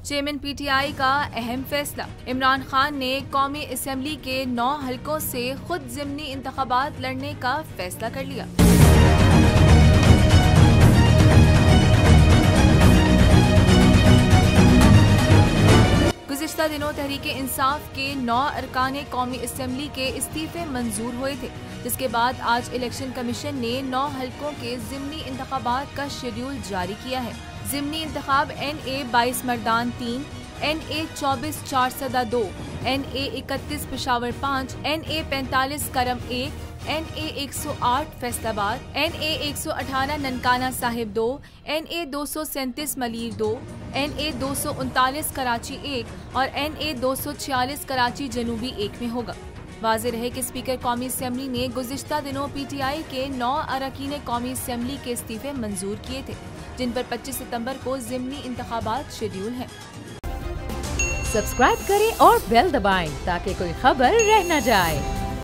Chairman PTI का अहम फैसला। इमरान खान ने कौमी असेंबली के 9 हलकों से खुद ज़िमनी इंतखाबात लड़ने का फैसला कर लिया। गुज़िश्ता दिनों तहरीक इंसाफ के 9 अरकान कौमी असेंबली के इस्तीफे मंजूर हुए थे, जिसके बाद आज इलेक्शन कमीशन ने 9 हलकों के ज़िमनी इंतखाबात का शेड्यूल जारी किया है। ज़िमनी इंतखाब NA 22 Mardan 3, NA 24 4सदा 2, NA 31 Peshawar 5, NA 45 करम 1, NA 108 Faisalabad, NA 118 Nankana Sahib 2, NA 237 Malir 2, NA 239 Karachi 1 और NA 246 कराची जनूबी 1 में होगा। वाज़ेह रहे कि स्पीकर कौमी असेंबली ने गुज़िश्ता दिनों पीटीआई के 9 अरकान कौमी असेंबली के इस्तीफे मंजूर किए थे, जिन पर 25 सितंबर को ज़िमनी इंतखाबात शेड्यूल हैं। सब्सक्राइब करें और बेल दबाएं ताकि कोई खबर रह न जाए।